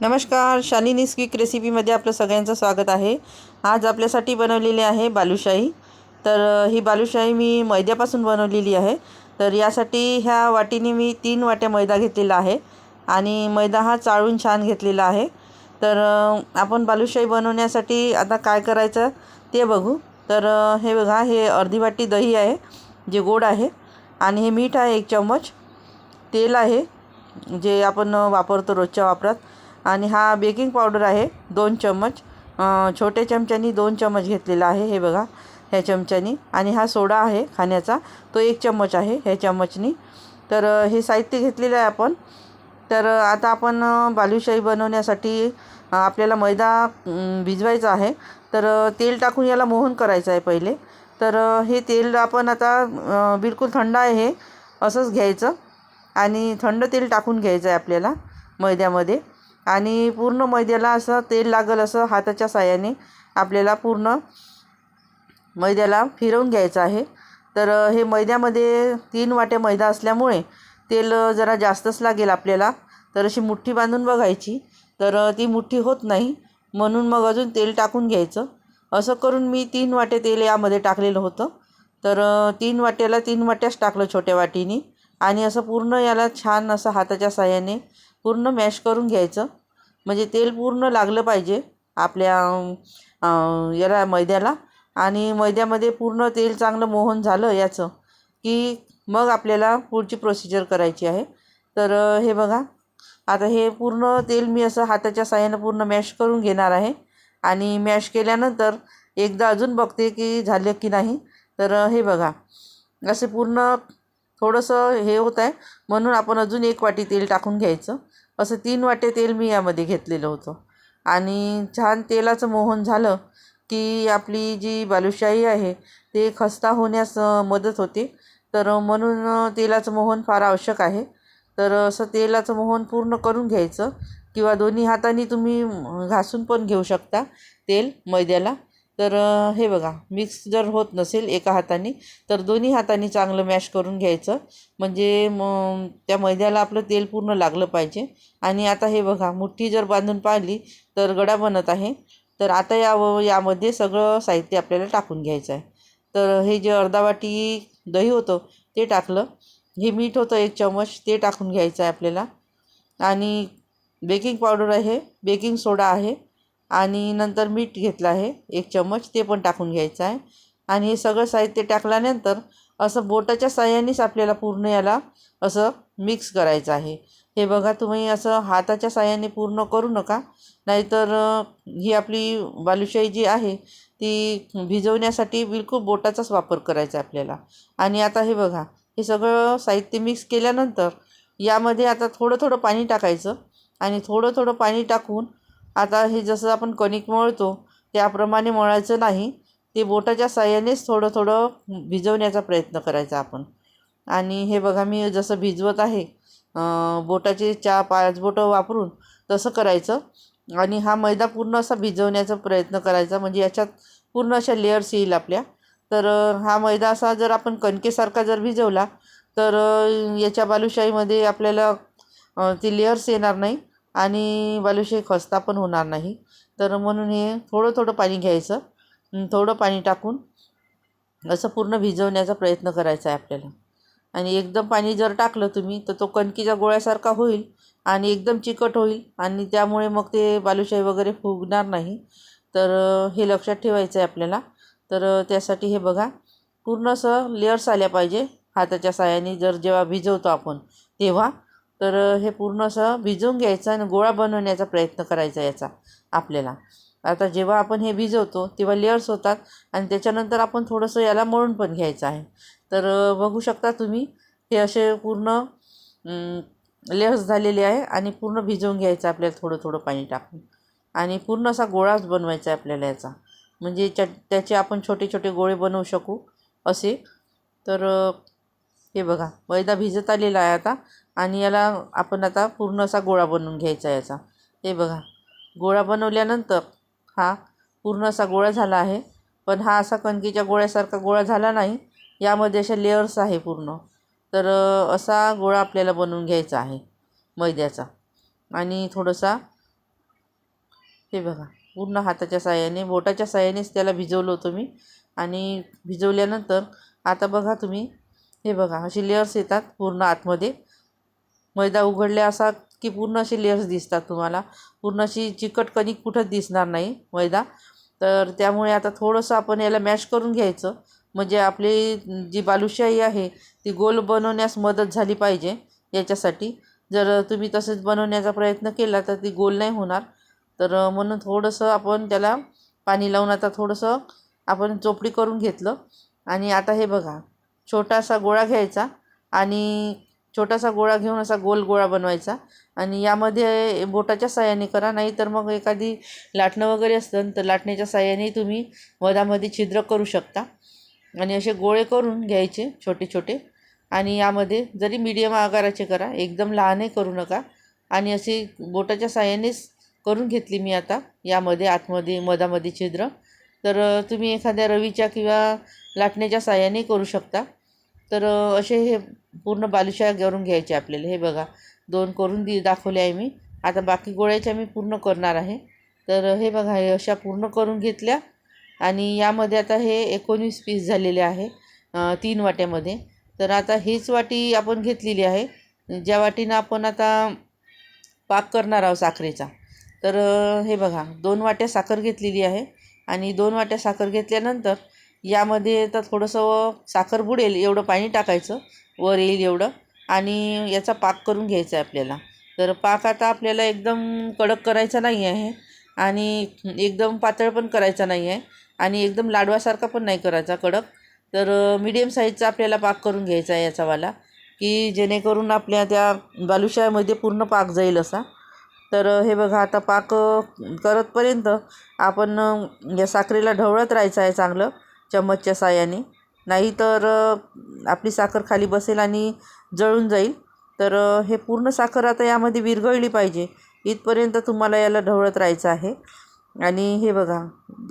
नमस्कार, शालिनीज क्विक रेसिपीमध्ये आपलं सगळ्यांचं स्वागत आहे. आज आपल्यासाठी बनवलेली आहे बालुशाही. तर ही बालुशाही मी मैद्यापासून बनवलेली आहे. तर यासाठी ह्या वाटीने मी 3 वाट्या मैदा घेतलेला आहे आणि मैदा हा चाळून छान घेतलेला आहे. तर आपण बालुशाही बनवण्यासाठी आता काय करायचं ते बघू. तर हे बघा, हे अर्धी वाटी दही आहे जे गोड आहे, आणि हे मीठ आहे 1 चम्मच, तेल आहे जे आपण वापरतो रोजच्या वापरात, आणि हा बेकिंग पावडर आहे 2 चम्मच, छोट्या चमच्यानी 2 चम्मच घेतलेला आहे हे बघा ह्या चमच्यानी. आणि हा सोडा आहे खाण्याचा, तो 1 चम्मच आहे ह्या चम्मचनी. तर हे साहित्य घेतलेलं आहे आपण. तर आता आपण बालुशाही बनवण्यासाठी आपल्याला मैदा भिजवायचा आहे. तर तेल टाकून याला मोहन करायचं आहे पहिले. तर हे तेल आपण आता बिलकुल थंड आहे हे असंच घ्यायचं, आणि थंड तेल टाकून घ्यायचं आहे आपल्याला मैद्यामध्ये, आणि पूर्ण मैद्याला असं तेल लागेल असं हाताच्या साहाय्याने आपल्याला पूर्ण मैद्याला फिरवून घ्यायचं आहे. तर हे मैद्यामध्ये 3 वाट्या मैदा असल्यामुळे तेल जरा जास्तच लागेल आपल्याला. तर अशी मुठ्ठी बांधून बघायची, तर ती मुठ्ठी होत नाही, म्हणून मग अजून तेल टाकून घ्यायचं. असं करून मी 3 वाटे तेल यामध्ये टाकलेलं होतं. तर 3 वाट्याला 3 वाट्याच टाकलं छोट्या वाटीने, आणि असं पूर्ण याला छान असं हाताच्या साहाय्याने पूर्ण मॅश करून घ्यायचं. म्हणजे तेल पूर्ण लागलं पाहिजे आपल्या याला मैद्याला. आणि मैद्यामध्ये पूर्ण तेल चांगलं मोहन झालं याचं की मग आपल्याला पुढची प्रोसिजर करायची आहे. तर हे बघा, आता हे पूर्ण तेल मी असं हाताच्या साहाय्यानं पूर्ण मॅश करून घेणार आहे, आणि मॅश केल्यानंतर एकदा अजून बघते की झालं की नाही. तर हे बघा, असे पूर्ण थोडंसं हे होत आहे, म्हणून आपण अजून 1 वाटी तेल टाकून घ्यायचं. असं 3 वाटे तेल मी यामध्ये घेतलेलं होतं, आणि छान तेलाचं मोहन झालं की आपली जी बालुशाही आहे ते खस्ता होण्यास मदत होते. तर म्हणून तेलाचं मोहन फार आवश्यक आहे. तर असं तेलाचं मोहन पूर्ण करून घ्यायचं, किंवा दोन्ही हातांनी तुम्ही घासून पण घेऊ शकता तेल मैद्याला. तर हे बघा, मिक्स जर होत नसेल एका हाताने तर दोन्ही हातांनी चांगलं मॅश करून घ्यायचं, म्हणजे त्या मैद्याला आपलं तेल पूर्ण लागलं पाहिजे. आणि आता हे बघा, मुठ्ठी जर बांधून पाहिली तर गडा बनत आहे. तर आता यामध्ये सगळं साहित्य आपल्याला टाकून घ्यायचं आहे. तर हे जे अर्धा वाटी दही होतं ते टाकलं, हे मीठ होतं 1 चम्मच ते टाकून घ्यायचं आहे आपल्याला, आणि बेकिंग पावडर आहे, बेकिंग सोडा आहे, आणि नंतर मीठ घेतलं आहे 1 चम्मच ते पण टाकून घ्यायचं आहे. आणि हे सगळं साहित्य टाकल्यानंतर असं बोटाच्या साहाय्यानेच आपल्याला पूर्ण याला असं मिक्स करायचं आहे. हे बघा, तुम्ही असं हाताच्या साहाय्याने पूर्ण करू नका, नाहीतर ही आपली बालुशाही जी आहे ती भिजवण्यासाठी बिलकुल बोटाचाच वापर करायचा आपल्याला. आणि आता हे बघा, हे सगळं साहित्य मिक्स केल्यानंतर यामध्ये आता थोडं थोडं पाणी टाकायचं, आणि थोडं थोडं पाणी टाकून आता हे जसं आपण कणिक मळतो त्याप्रमाणे मळायचं नाही, ते बोटाच्या साहाय्यानेच थोडं थोडं भिजवण्याचा प्रयत्न करायचा आपण. आणि हे बघा, मी जसं भिजवत आहे बोटाचे 4-5 बोटं वापरून तसं करायचं, आणि हा मैदा पूर्ण असा भिजवण्याचा प्रयत्न करायचा, म्हणजे याच्यात पूर्ण अशा लेअर्स येईल आपल्या. तर हा मैदा असा जर आपण कणकेसारखा जर भिजवला तर याच्या बालुशाहीमध्ये आपल्याला ती लेअर्स येणार नाही, आणि बालुशाही खस्ता पण होणार नाही. तर म्हणून हे थोडं थोडं पाणी घ्यायचं, थोडं पाणी टाकून असं पूर्ण भिजवण्याचा प्रयत्न करायचा आहे आपल्याला. आणि एकदम पाणी जर टाकलं तुम्ही तर तो कणकीच्या गोळ्यासारखा होईल आणि एकदम चिकट होईल, आणि त्यामुळे मग ते बालुशाही वगैरे फुगणार नाही. तर हे लक्षात ठेवायचं आहे आपल्याला. तर त्यासाठी हे बघा, पूर्ण असं लेअर्स आल्या पाहिजे हाताच्या साहाय्याने जर जेव्हा भिजवतो आपण तेव्हा. तर हे पूर्ण असं भिजवून घ्यायचं आणि गोळा बनवण्याचा प्रयत्न करायचा याचा आपल्याला. आता जेव्हा आपण हे भिजवतो तेव्हा लेअर्स होतात, आणि त्याच्यानंतर आपण थोडंसं याला मळून पण घ्यायचं आहे. तर बघू शकता तुम्ही, हे असे पूर्ण लेअर्स झालेले आहे, आणि पूर्ण भिजवून घ्यायचं आपल्याला थोडं थोडं पाणी टाकून, आणि पूर्ण असा गोळाच बनवायचा आहे आपल्याला याचा, म्हणजे त्याचे आपण छोटे छोटे गोळे बनवू शकू असे. तर हे बघा, मैदा भिजत आलेला आहे आता, आणि याला आपण आता पूर्ण असा गोळा बनवून घ्यायचा आहे याचा. हे बघा, गोळा बनवल्यानंतर हा पूर्ण असा गोळा झाला आहे, पण हा असा कणकीच्या गोळ्यासारखा गोळा झाला नाही, यामध्ये अशा लेअर्स आहे पूर्ण. तर असा गोळा आपल्याला बनवून घ्यायचा आहे मैद्याचा, आणि थोडासा हे बघा पूर्ण हाताच्या साहाय्याने बोटाच्या साहाय्यानेच त्याला भिजवलं होतं मी. आणि भिजवल्यानंतर आता बघा तुम्ही, हे बघा असे लेयर्स येतात पूर्ण आतमध्ये. मैदा उघडल्या असा की पूर्ण असे लेयर्स दिसतात तुम्हाला. पूर्ण अशी चिकट कणिक कुठंच दिसणार नाही मैदा. तर त्यामुळे आता थोडंसं आपण याला मॅश करून घ्यायचं, म्हणजे आपली जी बालुशाही आहे ती गोल बनवण्यास मदत झाली पाहिजे याच्यासाठी. जर तुम्ही तसंच बनवण्याचा प्रयत्न केला तर ती गोल नाही होणार. तर म्हणून थोडंसं आपण त्याला पाणी लावून आता थोडंसं आपण चोपडी करून घेतलं. आणि आता हे बघा छोटासा गोळा घ्यायचा आणि छोटासा गोळा घेऊन असा गोल गोळा बनवायचा. आणि यामध्ये बोटाच्या साहाय्याने करा, नाही तर मग एखादी लाटणं वगैरे असतं तर लाटण्याच्या साहाय्याने तुम्ही मधामध्ये छिद्र करू शकता. आणि असे गोळे करून घ्यायचे छोटे छोटे. आणि यामध्ये जरी मीडियम आकाराचे करा, एकदम लहानही करू नका. आणि अशी बोटाच्या साहाय्यानेच करून घेतली मी आता यामध्ये आतमध्ये मधामध्ये छिद्र. तर तुम्ही एखाद्या रवीच्या किंवा लाटण्याच्या साहाय्याने करू शकता. तर असे हे पूर्ण बालुशाही करून घ्यायचे आपल्याला. हे बघा 2 करून दाखवले आहे मी. आता बाकी गोळ्याच्या मी पूर्ण करणार आहे. तर हे बघा हे अशा पूर्ण करून घेतल्या. आणि यामध्ये आता हे 19 पीस झालेले आहे 3 वाट्यामध्ये. तर आता हीच वाटी आपण घेतलेली आहे ज्या वाटीनं आपण आता पाक करणार आहोत साखरेचा. तर हे बघा 2 वाट्या साखर घेतलेली आहे. आणि 2 वाट्या साखर घेतल्यानंतर यामध्ये तर थोडंसं साखर बुडेल एवढं पाणी टाकायचं, वर येईल एवढं. आणि याचा पाक करून घ्यायचा आहे आपल्याला. तर पाक आता आपल्याला एकदम कडक करायचा नाही आहे आणि एकदम पातळ पण करायचा नाही आहे आणि एकदम लाडवासारखा पण नाही करायचा कडक. तर मीडियम साईजचा आपल्याला पाक करून घ्यायचा आहे याचावाला, की जेणेकरून आपल्या त्या बालुशाहीमध्ये पूर्ण पाक जाईल असा. तर हे बघा आता पाक करतपर्यंत आपण या साखरेला ढवळत राहायचं आहे चांगलं चम्मचच्या साहाय्याने, नाही तर आपली साखर खाली बसेल आणि जळून जाईल. तर हे पूर्ण साखर आता यामध्ये विरघळली पाहिजे इथपर्यंत तुम्हाला याला ढवळत राहायचं आहे. आणि हे बघा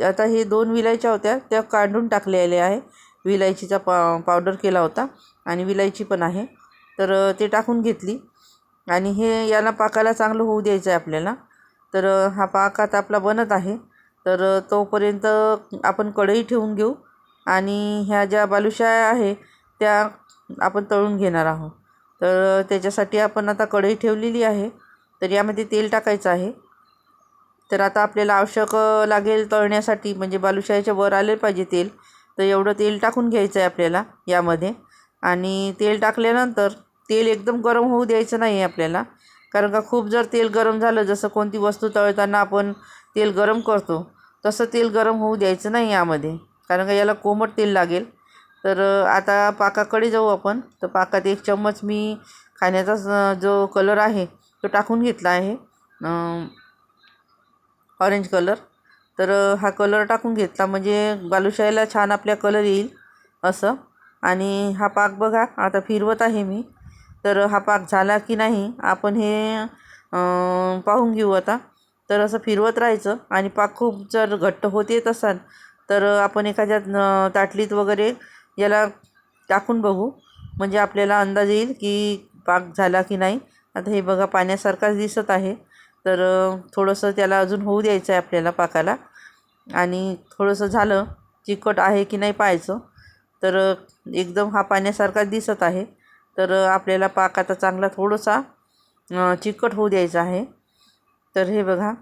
आता हे 2 विलायच्या होत्या त्या काढून टाकलेल्या आहे. विलायचीचा पावडर केला होता आणि विलायची पण आहे. तर ते टाकून घेतली. आणि हे याला पाकाला चांगलं होऊ द्यायचं आहे आपल्याला. तर हा पाक आता आपला बनत आहे. तर तोपर्यंत आपण कढई ठेवून घेऊ आणि ह्या ज्या बालुशाही आहे त्या आपण तळून घेणार आहोत. तर त्याच्यासाठी आपण आता कढई ठेवलेली आहे. तर यामध्ये तेल टाकायचं आहे. तर आता आपल्याला आवश्यक लागेल तळण्यासाठी, म्हणजे बालुशाहीच्या वर आले पाहिजे तेल, तर एवढं तेल टाकून घ्यायचं आहे आपल्याला यामध्ये. आणि तेल टाकल्यानंतर तेल एकदम गरम होऊ द्यायचं नाही आहे आपल्याला, कारण का खूप जर तेल गरम झालं, जसं कोणती वस्तू तळताना आपण तेल गरम करतो तसं तेल गरम होऊ द्यायचं नाही यामध्ये, कारण का याला कोमट तेल लागेल. तर आता पाकाकडे जाऊ आपण. तर पाकात 1 चम्मच मी खाण्याचा जो कलर आहे तो टाकून घेतला आहे, ऑरेंज कलर. तर हा कलर टाकून घेतला म्हणजे बालुशाहीला छान आपल्या कलर येईल असं. आणि हा पाक बघा आता फिरवत आहे मी. तर हा पाक झाला की नाही आपण हे पाहून घेऊ आता. तर असं फिरवत राहायचं. आणि पाक खूप जर घट्ट होत येत असाल तर आपण एखाद्या ताटलीत वगैरे याला टाकून बघू, म्हणजे आपल्याला अंदाज येईल की पाक झाला की नाही. आता हे बघा पाण्यासारखाच दिसत आहे. तर थोडंसं त्याला अजून होऊ द्यायचं आहे आपल्याला पाकाला. आणि थोडंसं झालं चिकट आहे की नाही पाहायचं. तर एकदम हा पाण्यासारखाच दिसत आहे. तर आपल्याला पाक आता चांगला थोडासा चिकट होऊ द्यायचा आहे. तर हे बघा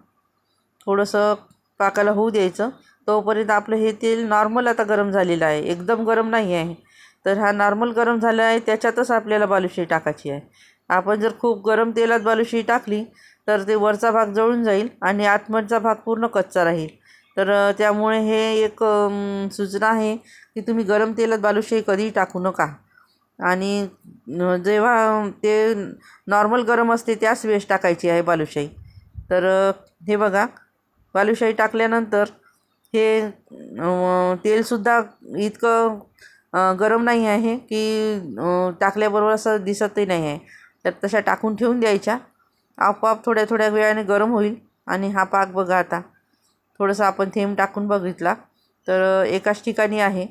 थोडंसं पाकाला होऊ द्यायचं. तोपर्यंत आपलं हे तेल नॉर्मल आता गरम झालेलं आहे, एकदम गरम नाही आहे. तर हा नॉर्मल गरम झाला आहे त्याच्यातच आपल्याला बालुशाही टाकायची आहे. आपण जर खूप गरम तेलात बालुशाही टाकली तर ते वरचा भाग जळून जाईल आणि आतमधचा भाग पूर्ण कच्चा राहील. तर त्यामुळे हे एक सूचना आहे की तुम्ही गरम तेलात बालुशाही कधीही टाकू नका. आणि जेव्हा ते नॉर्मल गरम असते त्याच वेळेस टाकायची आहे बालुशाही. तर हे बघा बालुशाही टाकल्यानंतर हे तेलसुद्धा इतकं गरम नाही आहे की टाकल्याबरोबर असं दिसतही नाही आहे. तर तशा टाकून ठेवून द्यायच्या. आपोआप थोड्या थोड्या वेळाने गरम होईल. आणि हा पाक बघा आता थोडंसं आपण थेंब टाकून बघितला तर एकाच ठिकाणी आहे.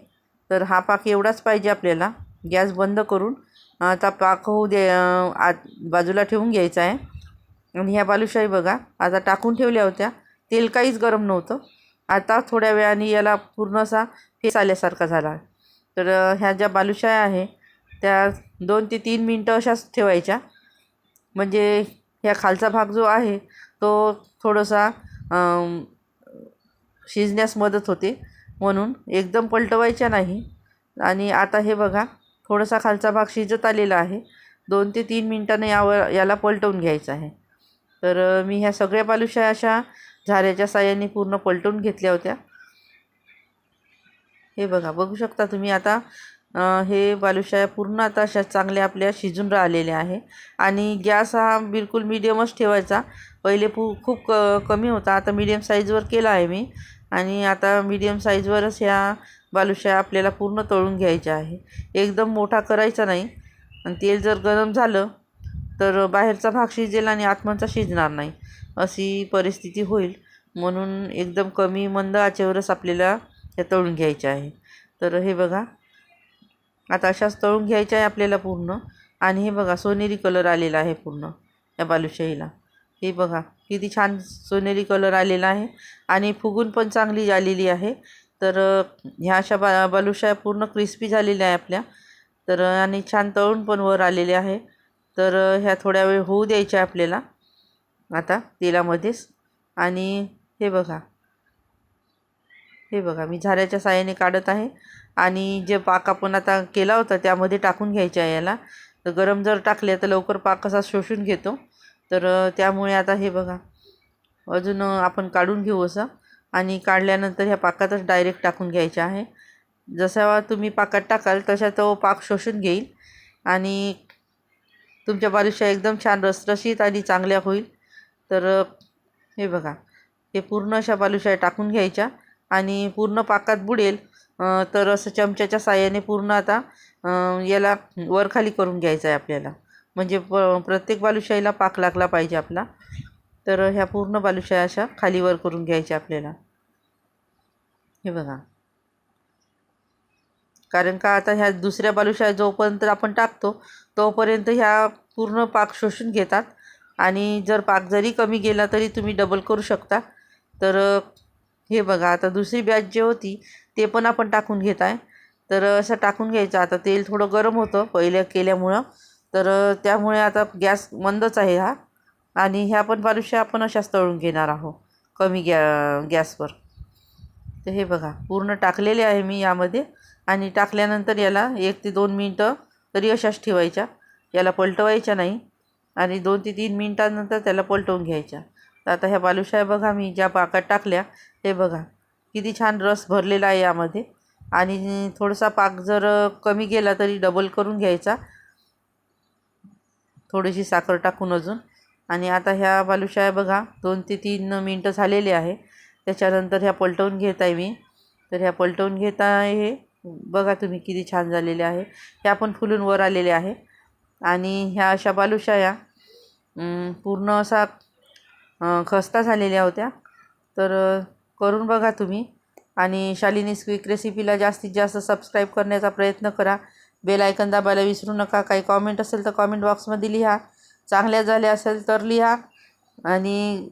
तर हा पाक एवढाच पाहिजे आपल्याला. गॅस बंद करून आता पाक होऊ दे बाजूला ठेवून घ्यायचा आहे. आणि ह्या बालुशाही बघा आता टाकून ठेवल्या होत्या तेल काहीच गरम नव्हतं. आता थोड्या वेळाने याला पूर्ण असा फेस आल्यासारखा झाला. तर ह्या ज्या बालुशाया आहे त्या 2 ते 3 मिनटं अशाच ठेवायच्या, म्हणजे ह्या खालचा भाग जो आहे तो थोडासा शिजण्यास मदत होते, म्हणून एकदम पलटवायच्या नाही. आणि आता हे बघा, थोडासा खालचा भाग शिजत आलेला आहे. 2 ते 3 मिनटाने याला पलटवून घ्यायचं आहे. तर मी ह्या सगळ्या बालुशाया अशा झाऱ्याच्या साहाय्याने पूर्ण पलटवून घेतल्या होत्या. हे बघा, बघू शकता तुम्ही आता हे बालुशाया पूर्ण आता अशा चांगल्या आपल्या शिजून राहिलेल्या आहे. आणि गॅस हा बिलकुल मीडियमच ठेवायचा. पहिले खूप कमी होता, आता मीडियम साईजवर केला आहे मी. आणि आता मीडियम साईजवरच ह्या बालुशाया आपल्याला पूर्ण तळून घ्यायच्या आहे. एकदम मोठा करायचा नाही. आणि तेल जर गरम झालं तर बाहेरचा भाग शिजेल आणि आतमधचा शिजणार नाही, अशी परिस्थिती होईल. म्हणून एकदम कमी मंद आचेवरच आपल्याला ह्या तळून घ्यायच्या आहे. तर हे बघा, आता अशाच तळून घ्यायच्या आहे आपल्याला पूर्ण. आणि हे बघा, सोनेरी कलर आलेला आहे पूर्ण या बालुशाहीला. हे बघा किती छान सोनेरी कलर आलेला आहे आणि फुगून पण चांगली झालेली आहे. तर ह्या अशा बालुशाया पूर्ण क्रिस्पी झालेल्या आहे आपल्या. तर आणि छान तळून पण वर आलेले आहे. तर ह्या थोड्या वेळ होऊ द्यायच्या आपल्याला आता तेलामध्येच. आणि हे बघा, मी झाऱ्याच्या साहाय्याने काढत आहे. आणि जे पाक आपण आता केला होता त्यामध्ये टाकून घ्यायच्या आहे याला. तर गरम जर टाकले तर लवकर पाक कसा शोषून घेतो. तर त्यामुळे आता हे बघा, अजून आपण काढून घेऊ असं. आणि काढल्यानंतर ह्या पाकातच डायरेक्ट टाकून घ्यायच्या आहे. जसा तुम्ही पाकात टाकाल तसा तो पाक शोषून घेईल आणि तुमच्या बालुशाया एकदम छान रसरशीत आणि चांगल्या होईल. तर हे बघा, हे पूर्ण अशा बालुशाया टाकून घ्यायच्या आणि पूर्ण पाकात बुडेल तर असं चमच्याच्या साहाय्याने पूर्ण आता याला वरखाली करून घ्यायचं आहे आपल्याला. म्हणजे प्रत्येक बालुशाहीला पाक लागला पाहिजे आपला. तर ह्या पूर्ण बालुशाया अशा खाली वर करून घ्यायच्या आपल्याला. हे बघा, कारण का आता ह्या दुसऱ्या बालुशाया जोपर्यंत आपण टाकतो तोपर्यंत ह्या पूर्ण पाक शोषून घेतात. आणि जर पाक जरी कमी गेला तरी तुम्ही डबल करू शकता. तर हे बघा, आता दुसरी बॅच जी होती ते पण आपण टाकून घेत आहे. तर असं टाकून घ्यायचं. आता तेल थोडं गरम होतं पहिल्या केल्यामुळं, तर त्यामुळे आता गॅस मंदच आहे हा. आणि ह्या पण बालुशाया आपण अशाच तळून घेणार आहोत कमी गॅसवर. तर हे बघा, पूर्ण टाकलेले आहे मी यामध्ये. आणि टाकल्यानंतर याला 1 ते 2 मिनटं तरी अशाच ठेवायच्या, याला पलटवायच्या नाही. आणि 2 ते 3 मिनटानंतर त्याला पलटवून घ्यायच्या. तर आता ह्या बालुशाया बघा मी ज्या पाकात टाकल्या, हे बघा किती छान रस भरलेला आहे यामध्ये. आणि थोडासा पाक जर कमी गेला तरी डबल करून घ्यायचा, थोडीशी साखर टाकून अजून. आणि आता ह्या बालुशाया बघा 2 ते 3 मिनटं झालेले आहे. त्याच्यानंतर ह्या पलटवून घेत आहे मी. तर ह्या पलटवून घेत आहे, बघा तुम्ही किती छान झालेले आहे. ह्या पण फुलून वर आलेले आहे. आणि ह्या अशा बालुशाया पूर्ण असा खस्ता झालेल्या होत्या. तर करून बघा तुम्ही. आणि शालिनीज क्विक रेसिपीला जास्तीत जास्त सबस्क्राईब करण्याचा प्रयत्न करा. बेल आयकन दाबायला विसरू नका. काही कॉमेंट असेल तर कॉमेंट बॉक्समध्ये लिहा. चांगल्या झाल्या असेल तर लिहा, आणि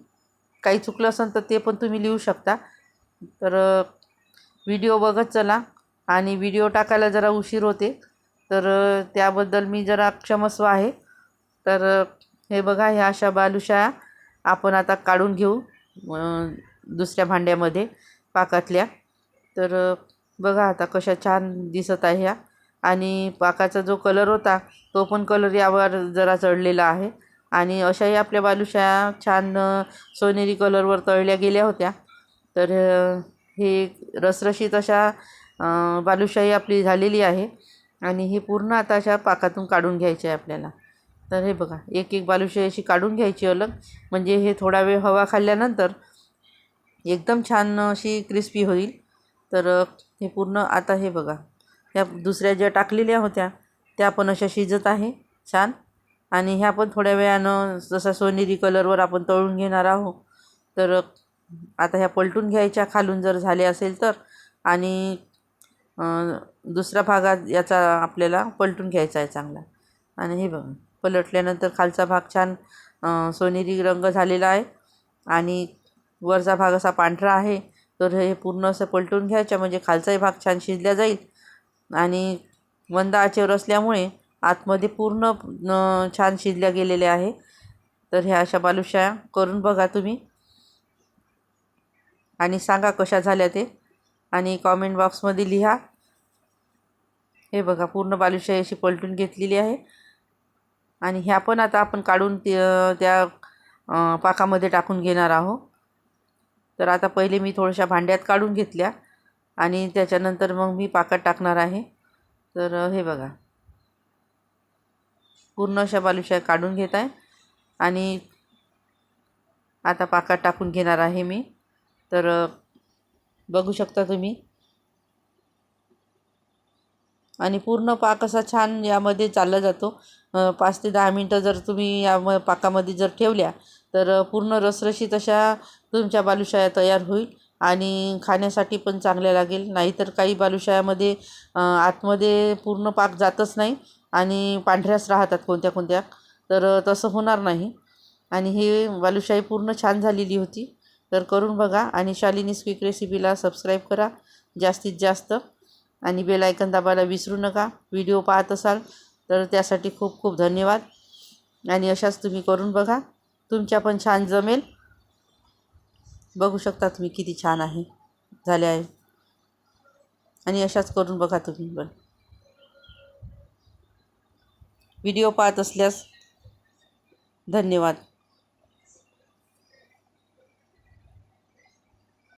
काही चुकलं असेल तर ते पण तुम्ही लिहू शकता. तर व्हिडिओ बघत चला. आणि व्हिडिओ टाकायला जरा उशीर होते, तर त्याबद्दल मी जरा क्षमस्व आहे. तर हे बघा, ह्या अशा बालुशाया आपण आता काढून घेऊ दुसऱ्या भांड्यामध्ये पाकातल्या. तर बघा आता कशा छान दिसत आहे ह्या. आणि पाकाचा जो कलर होता तो पण कलर यावर जरा चढलेला आहे. आणि अशाही आपल्या बालुशाया छान सोनेरी कलरवर तळल्या गेल्या होत्या. तर हे रसरशीत अशा बालुशाही आपली झालेली आहे. आणि ही पूर्ण आता अशा पाकातून काढून घ्यायची आहे आपल्याला. तर हे बघा, एक एक बालुशाही अशी काढून घ्यायची अलग, म्हणजे हे थोडा वेळ हवा खाल्ल्यानंतर एकदम छान अशी क्रिस्पी होईल. तर हे पूर्ण आता हे बघा, ह्या दुसऱ्या ज्या टाकलेल्या होत्या त्या पण अशा शिजत आहे छान. आणि ह्या पण थोड्या वेळानं जसा सोनेरी कलरवर आपण तळून घेणार आहोत. तर आता ह्या पलटून घ्यायच्या खालून जर झाले असेल तर. आणि दुसऱ्या भागात याचा आपल्याला पलटून घ्यायचा आहे चांगला. आणि हे बघा, पलटल्यानंतर खालचा भाग छान सोनेरी रंग झालेला आहे. आणि वरचा भाग असा पांढरा आहे, तर हे पूर्ण असं पलटून घ्यायचं, म्हणजे खालचाही भाग छान शिजला जाईल. आणि मंद आचेवर असल्यामुळे आतमध्ये पूर्ण छान शिजल्या गेलेले आहे. तर ह्या अशा बालुशाया करून बघा तुम्ही आणि सांगा कशा झाल्या ते, आणि कॉमेंट बॉक्समध्ये लिहा. हे बघा पूर्ण बालुशाही अशी पलटून घेतलेली आहे. आणि ह्या पण आता आपण काढून त्या पाकामध्ये टाकून घेणार आहोत. तर आता पहिले मी थोड्याशा भांड्यात काढून घेतल्या आणि त्याच्यानंतर मग मी पाकात टाकणार आहे. तर हे बघा पूर्ण अशा बालुशाया काढून घेत आहे आणि आता पाकात टाकून घेणार आहे मी. तर बघू शकता तुम्ही. आणि पूर्ण पाक असा छान यामध्ये चालला जातो. 5 ते 10 मिनटं जर तुम्ही या पाकामध्ये जर ठेवल्या तर पूर्ण रसरशीत अशा तुमच्या बालुशाया तयार होईल आणि खाण्यासाठी पण चांगल्या लागेल. नाहीतर काही बालुशायामध्ये आतमध्ये पूर्ण पाक जातच नाही आणि पांढऱ्याच राहतात कोणत्या कोणत्या. तर तसं होणार नाही. आणि ही बालुशाही पूर्ण छान झालेली होती. तर करून बघा आणि शालिनीज क्विक रेसिपीला सबस्क्राईब करा जास्तीत जास्त, आणि बेल आयकन दाबायला विसरू नका. व्हिडिओ पाहत असाल तर त्यासाठी खूप खूप धन्यवाद. आणि अशाच तुम्ही करून बघा, तुमच्या पण छान जमेल. बघू शकता तुम्ही किती छान आहे झाल्या आहे. आणि अशाच करून बघा तुम्ही पण. व्हिडिओ पाहत असल्यास धन्यवाद.